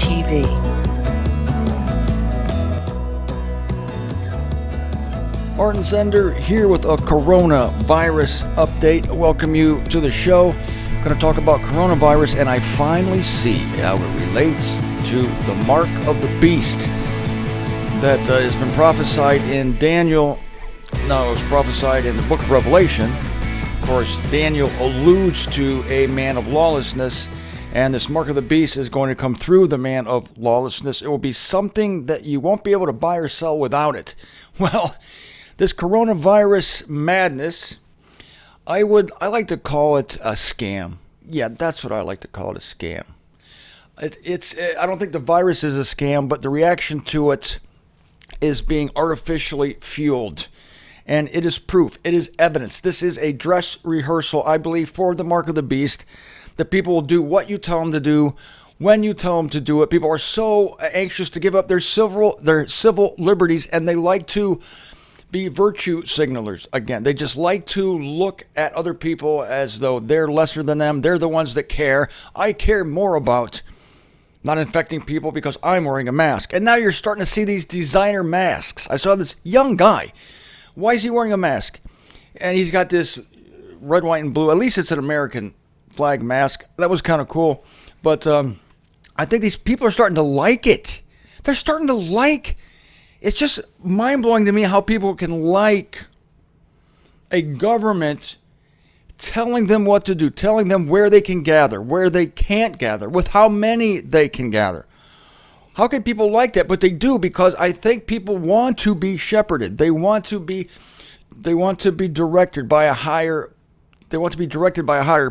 MZTV. Martin Zender here with a coronavirus update. Welcome you to the show. I'm going to talk about coronavirus, and I finally see how it relates to the mark of the beast that has been prophesied in Daniel. No, it was prophesied in the book of Revelation. Of course, Daniel alludes to a man of lawlessness, and this mark of the beast is going to come through the man of lawlessness. It will be something that you won't be able to buy or sell without it. Well, this coronavirus madness, I like to call it a scam. Yeah, that's what I like to call it, a scam. I don't think the virus is a scam, but the reaction to it is being artificially fueled. And it is proof. It is evidence. This is a dress rehearsal, I believe, for the mark of the beast. That people will do what you tell them to do, when you tell them to do it. People are so anxious to give up their civil liberties, and they like to be virtue signalers. Again, they just like to look at other people as though they're lesser than them. They're the ones that care. I care more about not infecting people because I'm wearing a mask. And now you're starting to see these designer masks. I saw this young guy. Why is he wearing a mask? And he's got this red, white, and blue. At least it's an American flag mask. That was kind of cool. But I think these people are starting to like it. They're starting to like. It's just mind-blowing to me how people can like a government telling them what to do, telling them where they can gather, where they can't gather, with how many they can gather. How can people like that? But they do, because I think people want to be shepherded. They want to be directed by a higher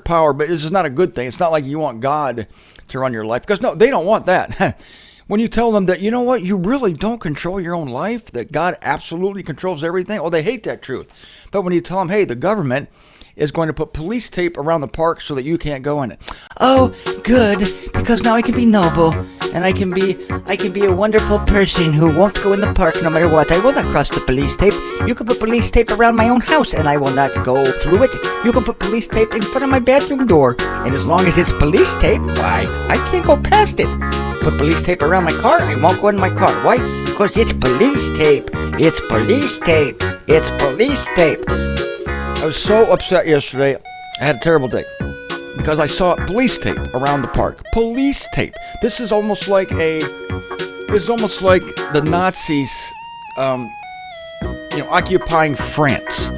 power. But this is not a good thing. It's not like you want God to run your life, because no, they don't want that. When you tell them that, you know what, you really don't control your own life, that God absolutely controls everything, well, they hate that truth. But when you tell them, hey, the government is going to put police tape around the park so that you can't go in it. Oh, good, because now I can be noble, and I can be a wonderful person who won't go in the park no matter what. I will not cross the police tape. You can put police tape around my own house, and I will not go through it. You can put police tape in front of my bathroom door, and as long as it's police tape, why, I can't go past it. Put police tape around my car, I won't go in my car. Why? Because it's police tape. It's police tape. It's police tape. I was so upset yesterday. I had a terrible day because I saw police tape around the park. Police tape. This is almost like the Nazis, occupying France.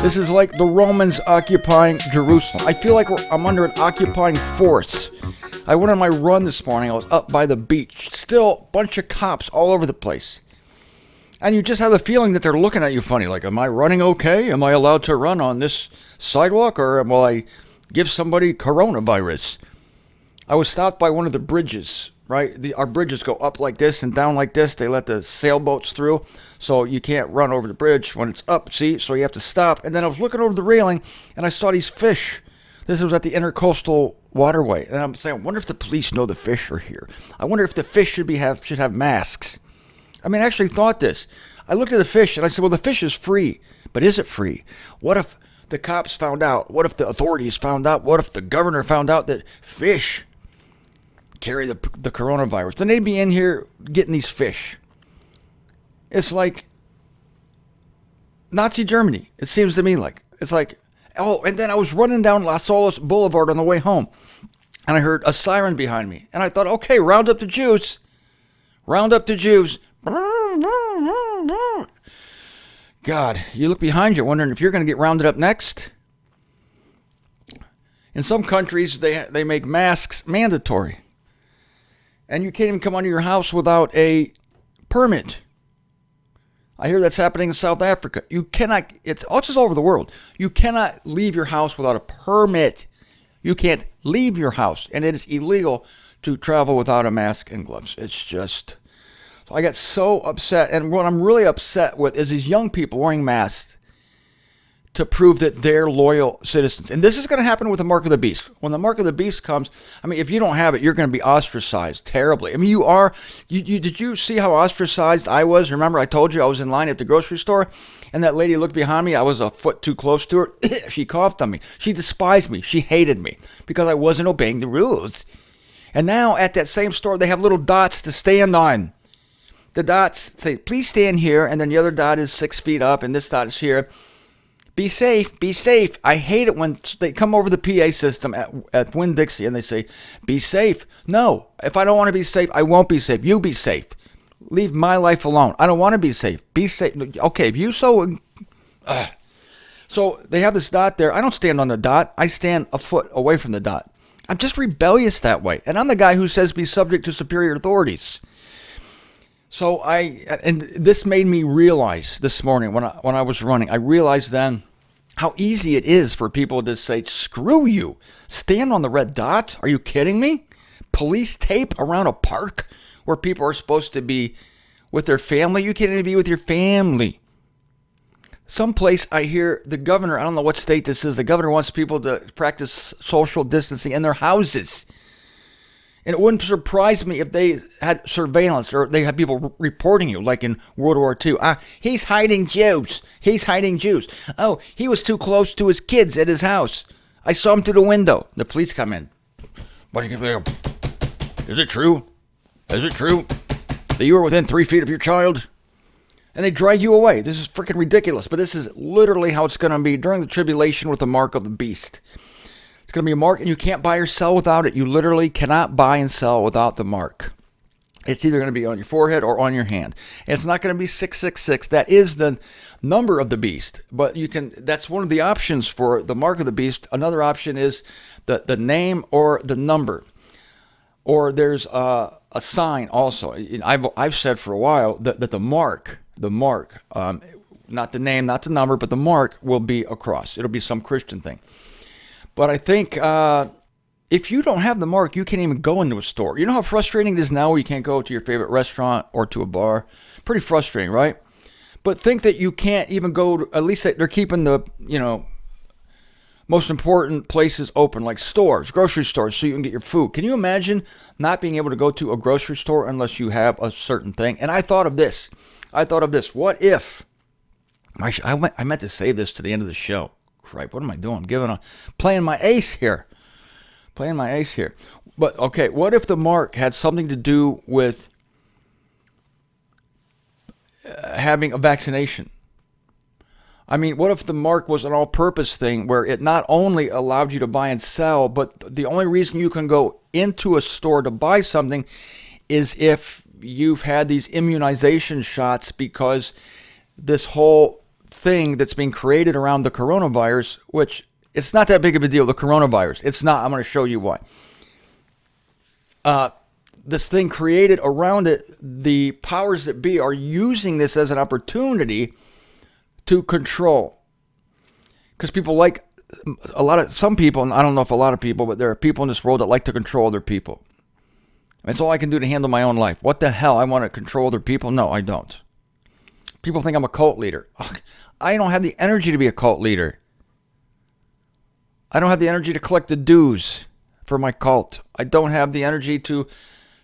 This is like the Romans occupying Jerusalem. I feel like I'm under an occupying force. I went on my run this morning. I was up by the beach. Still, a bunch of cops all over the place. And you just have the feeling that they're looking at you funny. Like, am I running okay? Am I allowed to run on this sidewalk? Or will I give somebody coronavirus? I was stopped by one of the bridges, right? Our bridges go up like this and down like this. They let the sailboats through. So you can't run over the bridge when it's up, see? So you have to stop. And then I was looking over the railing, and I saw these fish. This was at the intercoastal waterway. And I'm saying, I wonder if the police know the fish are here. I wonder if the fish should have masks. I mean, I actually thought this. I looked at the fish and I said, well, the fish is free. But is it free? What if the cops found out? What if the authorities found out? What if the governor found out that fish carry the coronavirus? Then they'd be in here getting these fish. It's like Nazi Germany. It seems to me like. It's like, oh, and then I was running down Las Olas Boulevard on the way home. And I heard a siren behind me. And I thought, okay, round up the Jews. Round up the Jews. God, you look behind you wondering if you're going to get rounded up next. In some countries, they make masks mandatory. And you can't even come out of your house without a permit. I hear that's happening in South Africa. You cannot, it's just all over the world. You cannot leave your house without a permit. You can't leave your house. And it is illegal to travel without a mask and gloves. It's just, so I got so upset. And what I'm really upset with is these young people wearing masks to prove that they're loyal citizens. And this is going to happen with the mark of the beast. When the mark of the beast comes, I mean, if you don't have it, you're going to be ostracized terribly. I mean, you are. Did you see how ostracized I was? Remember, I told you I was in line at the grocery store, and that lady looked behind me. I was a foot too close to her. She coughed on me. She despised me. She hated me because I wasn't obeying the rules. And now at that same store, they have little dots to stand on. The dots say, please stand here, and then the other dot is 6 feet up, and this dot is here. Be safe, be safe. I hate it when they come over the PA system at Winn-Dixie and they say, be safe. No, if I don't want to be safe, I won't be safe. You be safe. Leave my life alone. I don't want to be safe. Be safe. Okay, if you so... So they have this dot there. I don't stand on the dot. I stand a foot away from the dot. I'm just rebellious that way. And I'm the guy who says be subject to superior authorities. So and this made me realize this morning when I was running, I realized then how easy it is for people to say, screw you, stand on the red dot. Are you kidding me? Police tape around a park where people are supposed to be with their family. You can't even be with your family. Someplace I hear the governor, I don't know what state this is, the governor wants people to practice social distancing in their houses. And it wouldn't surprise me if they had surveillance or they had people reporting you, like in World War II. He's hiding Jews. He's hiding Jews. Oh, he was too close to his kids at his house. I saw him through the window. The police come in. Is it true? Is it true that you were within 3 feet of your child? And they drag you away. This is freaking ridiculous. But this is literally how it's going to be during the tribulation with the mark of the beast. It's going to be a mark, and you can't buy or sell without it. You literally cannot buy and sell without the mark. It's either going to be on your forehead or on your hand. And it's not going to be 666. That is the number of the beast. But you can. That's one of the options for the mark of the beast. Another option is the name or the number. Or there's a sign also. I've said for a while that the mark, not the name, not the number, but the mark will be a cross. It'll be some Christian thing. But I think if you don't have the mark, you can't even go into a store. You know how frustrating it is now where you can't go to your favorite restaurant or to a bar? Pretty frustrating, right? But think that you can't even go to, at least they're keeping the, most important places open, like stores, grocery stores, so you can get your food. Can you imagine not being able to go to a grocery store unless you have a certain thing? And I thought of this. What if, I meant to save this to the end of the show. Crap, what am I doing? Playing my ace here. But okay, what if the mark had something to do with having a vaccination? I mean, what if the mark was an all-purpose thing where it not only allowed you to buy and sell, but the only reason you can go into a store to buy something is if you've had these immunization shots, because this whole thing that's being created around the coronavirus, which it's not that big of a deal, the coronavirus. It's not. I'm going to show you why. This thing created around it, the powers that be are using this as an opportunity to control. Because people like, some people, and I don't know if a lot of people, but there are people in this world that like to control other people. That's all I can do to handle my own life. What the hell? I want to control other people? No, I don't. People think I'm a cult leader. I don't have the energy to be a cult leader. I don't have the energy to collect the dues for my cult. I don't have the energy to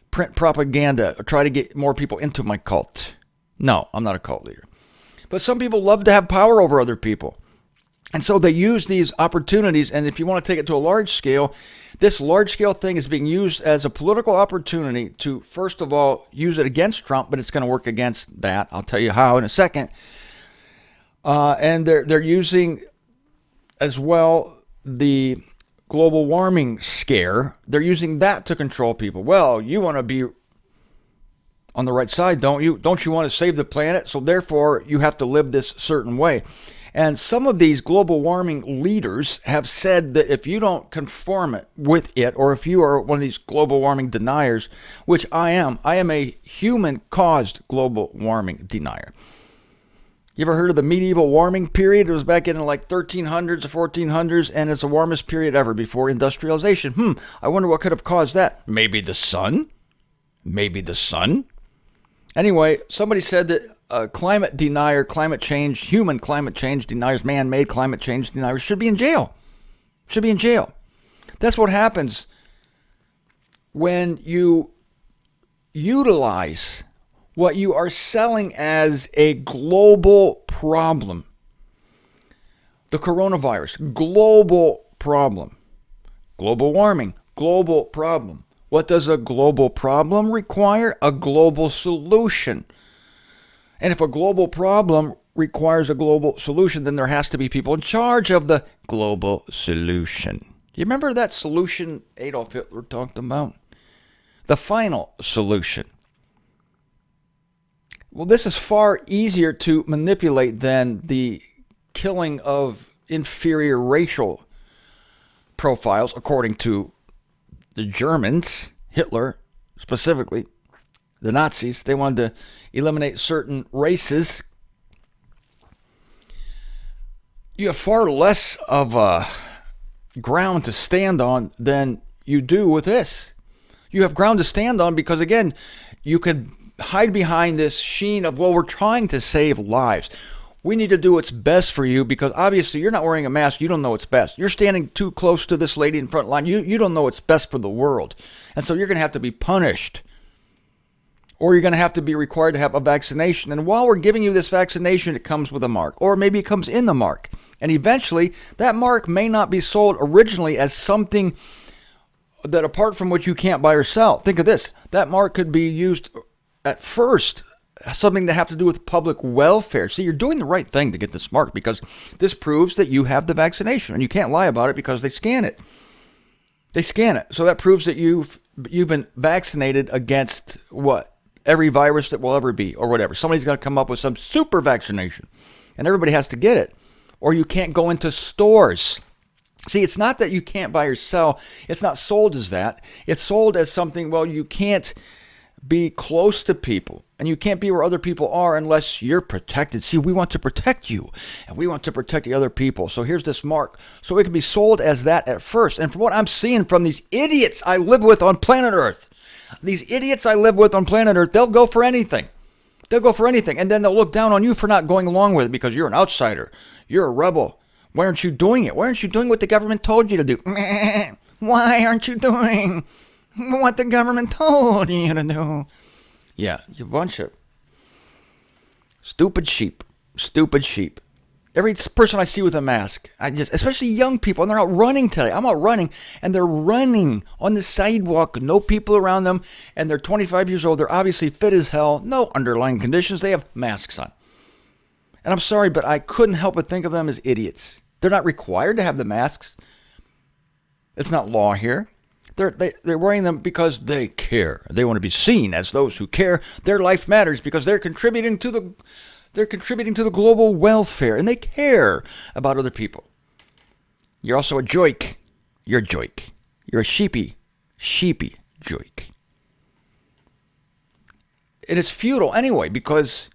print propaganda or try to get more people into my cult. No, I'm not a cult leader. But some people love to have power over other people. And so they use these opportunities, and if you want to take it to a large scale, this large scale thing is being used as a political opportunity to, first of all, use it against Trump, but it's going to work against that. I'll tell you how in a second. And they're using as well the global warming scare. They're using that to control people. Well, you want to be on the right side, don't you? Don't you want to save the planet? So therefore, you have to live this certain way. And some of these global warming leaders have said that if you don't conform with it, or if you are one of these global warming deniers, which I am a human-caused global warming denier. You ever heard of the medieval warming period? It was back in like 1300s or 1400s, and it's the warmest period ever before industrialization. I wonder what could have caused that. Maybe the sun? Anyway, somebody said that climate denier, human climate change deniers, man-made climate change deniers should be in jail. That's what happens when you utilize what you are selling as a global problem. The coronavirus, global problem. Global warming, global problem. What does a global problem require? A global solution. And if a global problem requires a global solution, then there has to be people in charge of the global solution. You remember that solution Adolf Hitler talked about? The final solution. Well, this is far easier to manipulate than the killing of inferior racial profiles, according to the Germans, Hitler specifically, the Nazis. They wanted to eliminate certain races. You have far less of a ground to stand on than you do with this. You have ground to stand on because, again, you could hide behind this sheen of, well, we're trying to save lives. We need to do what's best for you because obviously you're not wearing a mask. You don't know what's best. You're standing too close to this lady in front line. You don't know what's best for the world. And so you're going to have to be punished. Or you're going to have to be required to have a vaccination. And while we're giving you this vaccination, it comes with a mark. Or maybe it comes in the mark. And eventually, that mark may not be sold originally as something that apart from which you can't buy or sell. Think of this. That mark could be used at first, something that have to do with public welfare. See, you're doing the right thing to get this mark because this proves that you have the vaccination. And you can't lie about it because they scan it. They scan it. So that proves that you've been vaccinated against what? Every virus that will ever be or whatever. Somebody's going to come up with some super vaccination and everybody has to get it. Or you can't go into stores. See, it's not that you can't buy or sell. It's not sold as that. It's sold as something, well, you can't be close to people and you can't be where other people are unless you're protected. See, we want to protect you and we want to protect the other people. So here's this mark. So it can be sold as that at first. And from what I'm seeing from these idiots I live with on planet Earth, these idiots I live with on planet Earth, they'll go for anything. They'll go for anything. And then they'll look down on you for not going along with it because you're an outsider. You're a rebel. Why aren't you doing it? Why aren't you doing what the government told you to do? Why aren't you doing what the government told you to do? Yeah, you bunch of stupid sheep. Stupid sheep. Every person I see with a mask, especially young people, and they're out running today. I'm out running, and they're running on the sidewalk, no people around them, and they're 25 years old. They're obviously fit as hell, no underlying conditions. They have masks on. And I'm sorry, but I couldn't help but think of them as idiots. They're not required to have the masks. It's not law here. They're wearing them because they care. They want to be seen as those who care. Their life matters because they're contributing to the global welfare, and they care about other people. You're also a joik. You're a joik. You're a sheepy joik. And it's futile anyway because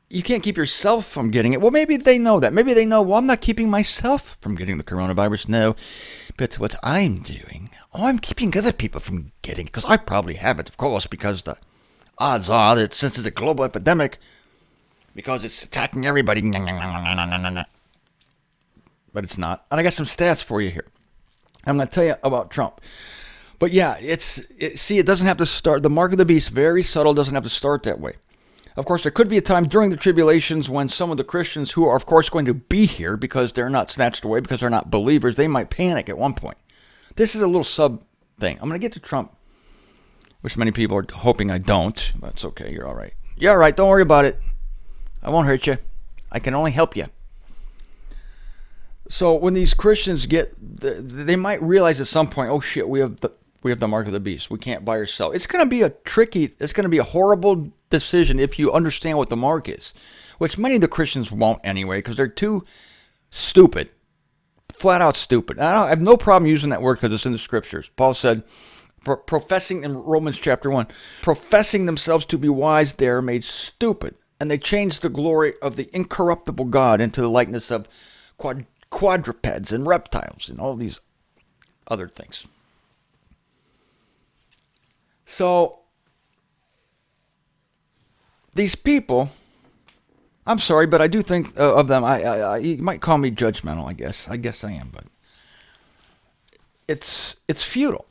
you can't keep yourself from getting it. Well, maybe they know that. Maybe they know, well, I'm not keeping myself from getting the coronavirus. No, but what I'm doing, I'm keeping other people from getting it because I probably have it, of course, because the odds are that since it's a global epidemic, because it's attacking everybody. But it's not. And I got some stats for you here. I'm going to tell you about Trump. But yeah, it doesn't have to start. The mark of the beast, very subtle, doesn't have to start that way. Of course, there could be a time during the tribulations when some of the Christians who are, of course, going to be here because they're not snatched away, because they're not believers, they might panic at one point. This is a little sub thing. I'm going to get to Trump, which many people are hoping I don't, but it's okay. You're all right. You're all right. Don't worry about it. I won't hurt you. I can only help you. So when these Christians they might realize at some point, oh shit, we have the mark of the beast. We can't buy or sell. It's going to be it's going to be a horrible decision if you understand what the mark is, which many of the Christians won't anyway because they're too stupid, flat out stupid. I have no problem using that word because it's in the scriptures. Paul said, professing in Romans chapter 1, professing themselves to be wise, they are made stupid. And they changed the glory of the incorruptible God into the likeness of quadrupeds and reptiles and all these other things. So, these people, I'm sorry, but I do think of them, you might call me judgmental, I guess. I guess I am, but it's futile.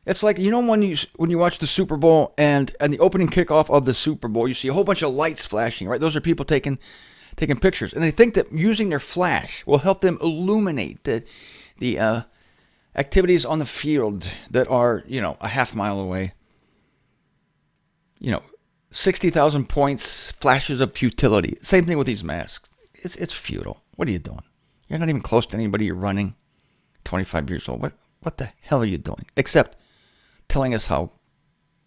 It's like, when you watch the Super Bowl and the opening kickoff of the Super Bowl, you see a whole bunch of lights flashing, right? Those are people taking pictures. And they think that using their flash will help them illuminate the activities on the field that are, a half mile away. 60,000 points, flashes of futility. Same thing with these masks. It's futile. What are you doing? You're not even close to anybody. You're running. 25 years old. What the hell are you doing? Except telling us how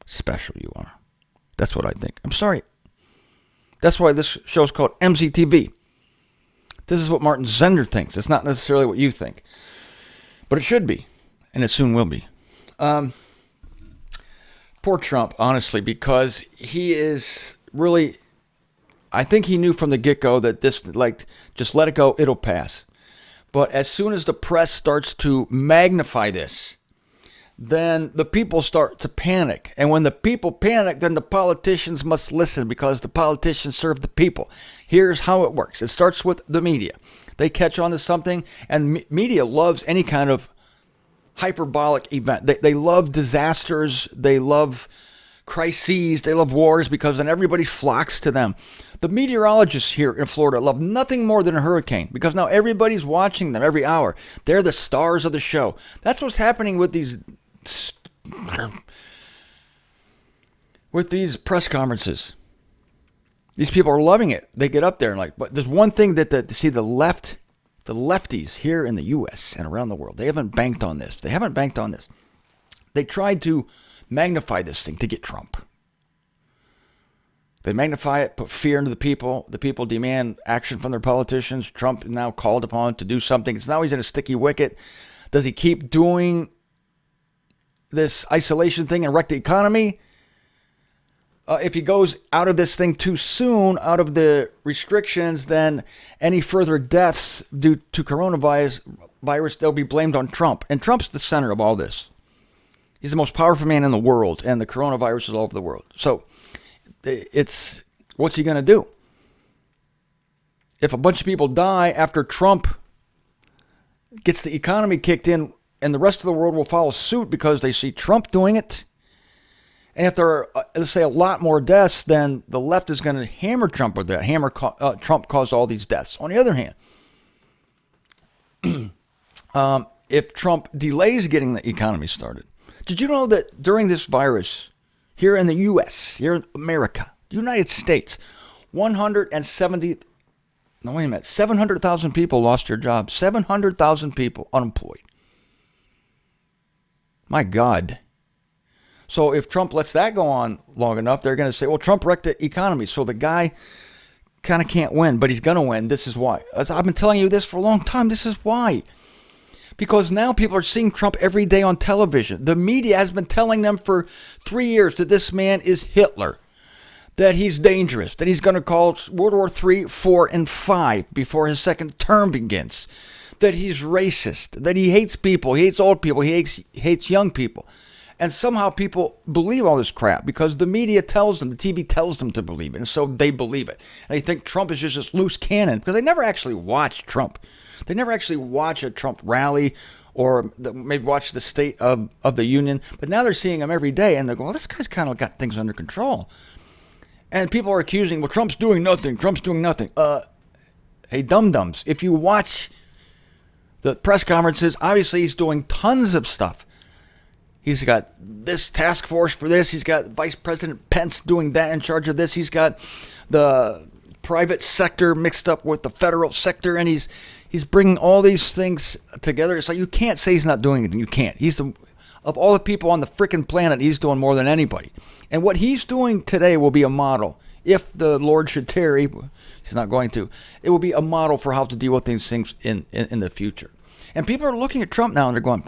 special you are. That's what I think. I'm sorry. That's why this show's called MZTV. This is what Martin Zender thinks. It's not necessarily what you think. But it should be. And it soon will be. Poor Trump, honestly, because he is really... I think he knew from the get-go that this, just let it go, it'll pass. But as soon as the press starts to magnify this, then the people start to panic. And when the people panic, then the politicians must listen because the politicians serve the people. Here's how it works. It starts with the media. They catch on to something, and media loves any kind of hyperbolic event. They love disasters. They love crises. They love wars because then everybody flocks to them. The meteorologists here in Florida love nothing more than a hurricane because now everybody's watching them every hour. They're the stars of the show. That's what's happening with these press conferences. These people are loving it. They get up there and but there's one thing that the lefties here in the U.S. and around the world, they haven't banked on this. They tried to magnify this thing to get Trump. They magnify it, put fear into the people. The people demand action from their politicians. Trump is now called upon to do something. It's now he's in a sticky wicket. Does he keep doing this isolation thing and wreck the economy? If he goes out of this thing too soon, out of the restrictions, then any further deaths due to coronavirus, they'll be blamed on Trump. And Trump's the center of all this. He's the most powerful man in the world, and the coronavirus is all over the world. So what's he going to do? If a bunch of people die after Trump gets the economy kicked in, and the rest of the world will follow suit because they see Trump doing it, and if there are, let's say, a lot more deaths, then the left is going to hammer Trump with that. Trump caused all these deaths. On the other hand, if Trump delays getting the economy started, did you know that during this virus, here in the U.S., here in America, the United States, 700,000 people lost their jobs. 700,000 people unemployed. My God. So if Trump lets that go on long enough, they're going to say, well, Trump wrecked the economy. So the guy kind of can't win, but he's going to win. This is why. I've been telling you this for a long time. This is why. Because now people are seeing Trump every day on television. The media has been telling them for 3 years that this man is Hitler, that he's dangerous, that he's going to cause World War III, 4, and 5 before his second term begins, that he's racist, that he hates people, he hates old people, he hates young people. And somehow people believe all this crap because the media tells them, the TV tells them to believe it, and so they believe it. And they think Trump is just this loose cannon because they never actually watch Trump. They never actually watch a Trump rally or maybe watch the State of the Union. But now they're seeing him every day, and they're going, well, this guy's kind of got things under control. And people are accusing, well, Trump's doing nothing. Trump's doing nothing. Hey, dum-dums, if you watch the press conferences, obviously he's doing tons of stuff. He's got this task force for this. He's got Vice President Pence doing that, in charge of this. He's got the private sector mixed up with the federal sector, and he's bringing all these things together. It's like you can't say he's not doing anything. You can't. Of all the people on the freaking planet, he's doing more than anybody. And what he's doing today will be a model. If the Lord should tarry, he's not going to. It will be a model for how to deal with these things in the future. And people are looking at Trump now and they're going,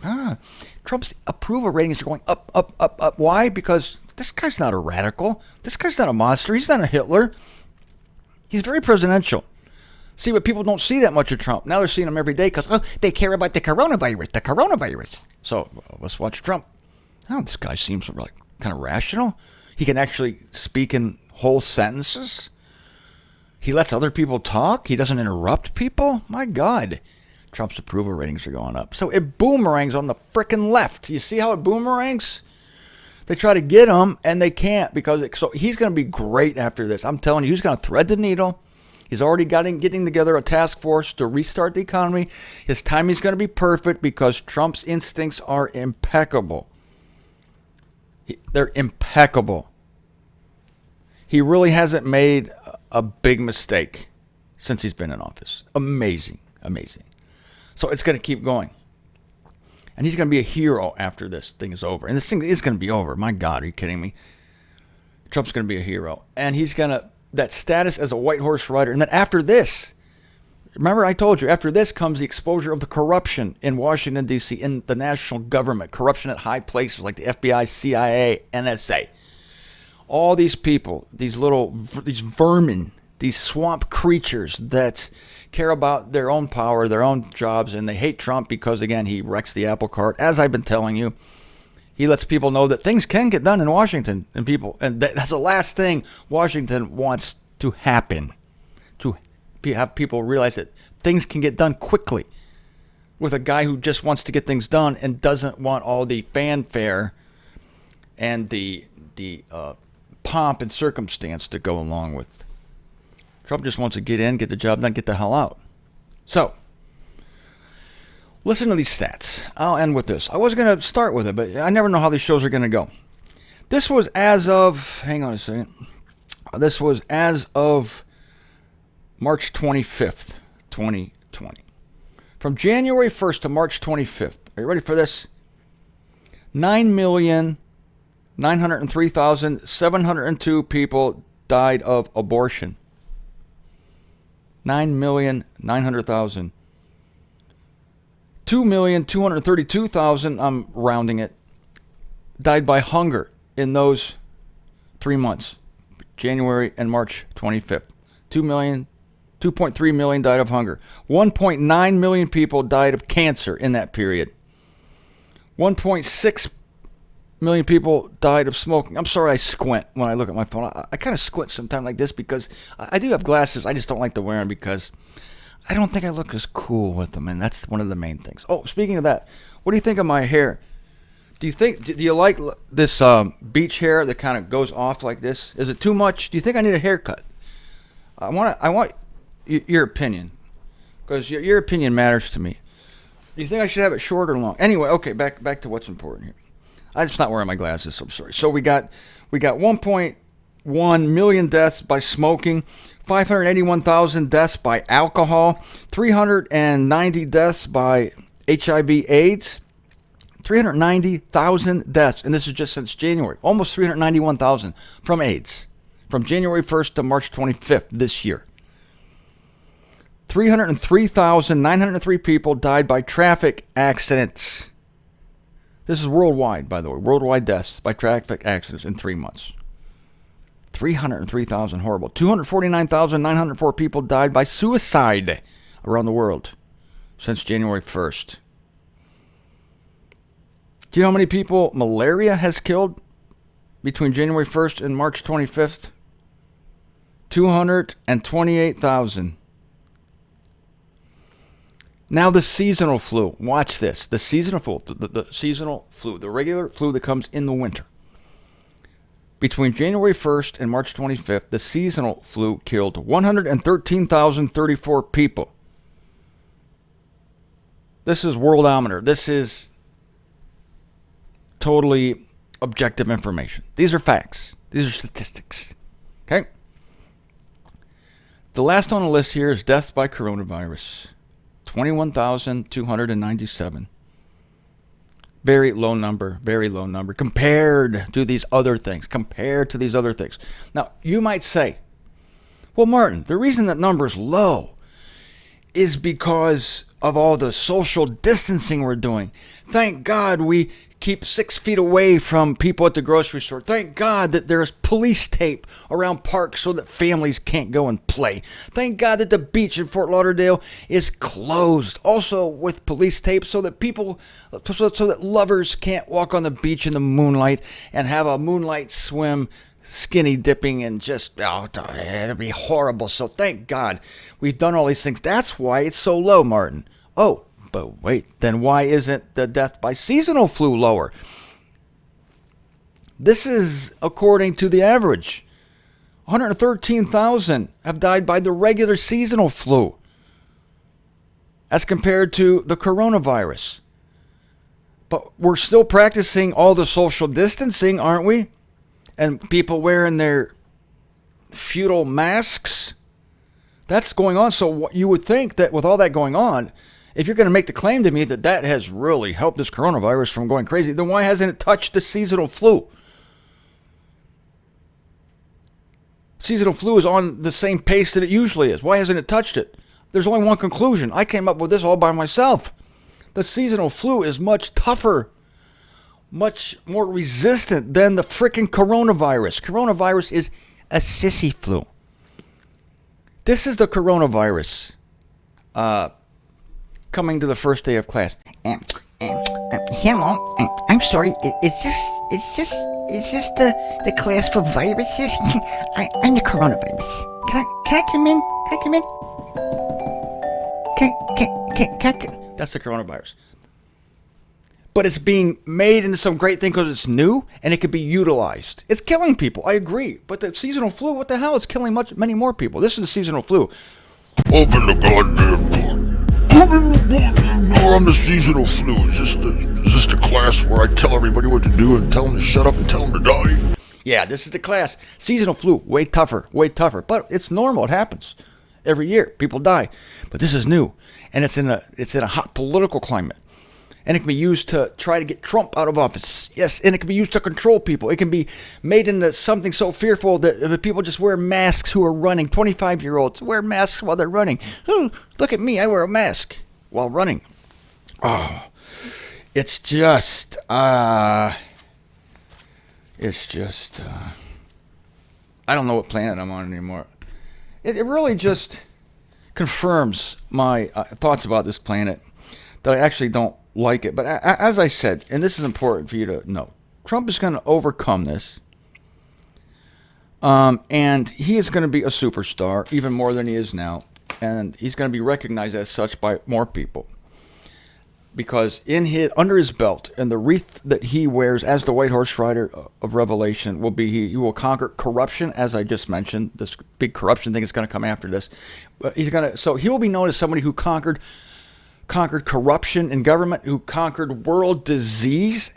Trump's approval ratings are going up, up, up, up. Why? Because this guy's not a radical. This guy's not a monster. He's not a Hitler. He's very presidential. See, but people don't see that much of Trump. Now they're seeing him every day because, they care about the coronavirus. So let's watch Trump. This guy seems like kind of rational. He can actually speak in whole sentences. He lets other people talk. He doesn't interrupt people. My God. Trump's approval ratings are going up. So it boomerangs on the frickin' left. You see how it boomerangs? They try to get him, and they can't so he's going to be great after this. I'm telling you, he's going to thread the needle. He's already getting together a task force to restart the economy. His timing's going to be perfect because Trump's instincts are impeccable. They're impeccable. He really hasn't made a big mistake since he's been in office. Amazing, amazing. So it's going to keep going. And he's going to be a hero after this thing is over. And this thing is going to be over. My God, are you kidding me? Trump's going to be a hero. And he's going to, that status as a white horse rider. And then after this, remember I told you, after this comes the exposure of the corruption in Washington, D.C., in the national government. Corruption at high places like the FBI, CIA, NSA. All these people, these vermin, these swamp creatures that care about their own power, their own jobs, and they hate Trump because, again, he wrecks the apple cart. As I've been telling you, he lets people know that things can get done in Washington, and that's the last thing Washington wants to happen, to have people realize that things can get done quickly with a guy who just wants to get things done and doesn't want all the fanfare and the pomp and circumstance to go along with. Trump just wants to get in, get the job done, get the hell out. So, listen to these stats. I'll end with this. I was going to start with it, but I never know how these shows are going to go. This was as of, hang on a second. This was as of March 25th, 2020. From January 1st to March 25th. Are you ready for this? 9,903,702 people died of abortion. 9,900,000. 2,232,000, I'm rounding it, died by hunger in those 3 months, January and March 25th. 2.3 million died of hunger. 1.9 million people died of cancer in that period. 1.6 million people died of smoking. I'm sorry I squint when I look at my phone. I kind of squint sometimes like this because I do have glasses. I just don't like to wear them because I don't think I look as cool with them, and that's one of the main things. Oh, speaking of that, what do you think of my hair? Do you like this beach hair that kind of goes off like this? Is it too much? Do you think I need a haircut? I want your opinion, because your opinion matters to me. Do you think I should have it short or long? Anyway, okay, back to what's important here. I'm just not wearing my glasses, so I'm sorry. So we got 1.1 million deaths by smoking, 581,000 deaths by alcohol, 390 deaths by HIV/AIDS, 390,000 deaths, and this is just since January, almost 391,000 from AIDS, from January 1st to March 25th this year. 303,903 people died by traffic accidents. This is worldwide, by the way. Worldwide deaths by traffic accidents in 3 months. 303,000, horrible. 249,904 people died by suicide around the world since January 1st. Do you know how many people malaria has killed between January 1st and March 25th? 228,000. Now the seasonal flu. Watch this. The seasonal flu. The seasonal flu. The regular flu that comes in the winter. Between January 1st and March 25th, the seasonal flu killed 113,034 people. This is Worldometer. This is totally objective information. These are facts. These are statistics. Okay? The last on the list here is deaths by coronavirus. 21,297. Very low number compared to these other things. Now, you might say, well, Martin, the reason that number is low is because of all the social distancing we're doing. Thank God we keep 6 feet away from people at the grocery store. Thank God that there's police tape around parks so that families can't go and play. Thank God that the beach in Fort Lauderdale is closed, also with police tape so that lovers can't walk on the beach in the moonlight and have a moonlight swim, skinny dipping, and just, it'll be horrible. So thank God we've done all these things. That's why it's so low, Martin. Oh, but wait, then why isn't the death by seasonal flu lower? This is according to the average. 113,000 have died by the regular seasonal flu as compared to the coronavirus. But we're still practicing all the social distancing, aren't we? And people wearing their futile masks. That's going on. So you would think that with all that going on, if you're going to make the claim to me that that has really helped this coronavirus from going crazy, then why hasn't it touched the seasonal flu? Seasonal flu is on the same pace that it usually is. Why hasn't it touched it? There's only one conclusion. I came up with this all by myself. The seasonal flu is much tougher, much more resistant than the freaking coronavirus. Coronavirus is a sissy flu. This is the coronavirus coming to the first day of class. Hello. I'm sorry. Is this the class for viruses? I'm the coronavirus. Can I come in? Can I come in? That's the coronavirus. But it's being made into some great thing because it's new and it can be utilized. It's killing people, I agree. But the seasonal flu, what the hell? It's killing many more people. This is the seasonal flu. Open the goddamn door. Open the goddamn door on the seasonal flu. Is this the class where I tell everybody what to do and tell them to shut up and tell them to die? Yeah, this is the class. Seasonal flu, way tougher. But it's normal. It happens every year. People die. But this is new. And it's in a hot political climate. And it can be used to try to get Trump out of office. Yes, and it can be used to control people. It can be made into something so fearful that people just wear masks who are running. 25-year-olds wear masks while they're running. Oh, look at me, I wear a mask while running. Oh, it's just, I don't know what planet I'm on anymore. It really just confirms my thoughts about this planet, that I actually don't like it. But as I said, and this is important for you to know, Trump is going to overcome this, and he is going to be a superstar, even more than he is now, and he's going to be recognized as such by more people, because under his belt, and the wreath that he wears as the white horse rider of Revelation will be he will conquer corruption, as I just mentioned. This big corruption thing is going to come after this. So he will be known as somebody who conquered corruption in government, who conquered world disease.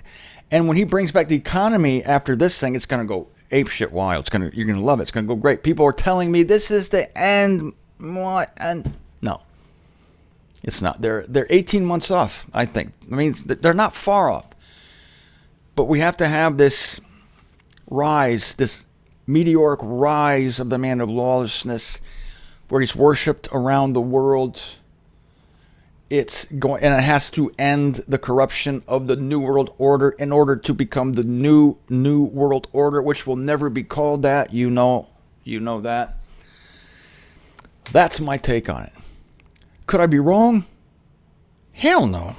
And when he brings back the economy after this thing, it's going to go apeshit wild. You're going to love it. It's going to go great. People are telling me this is the end. What? And no, it's not. They're 18 months off, I think. I mean, they're not far off. But we have to have this rise, this meteoric rise of the man of lawlessness, where he's worshipped around the world. It's going, and it has to end the corruption of the New World Order in order to become the new World Order, which will never be called that. You know that. That's my take on it. Could I be wrong? Hell no.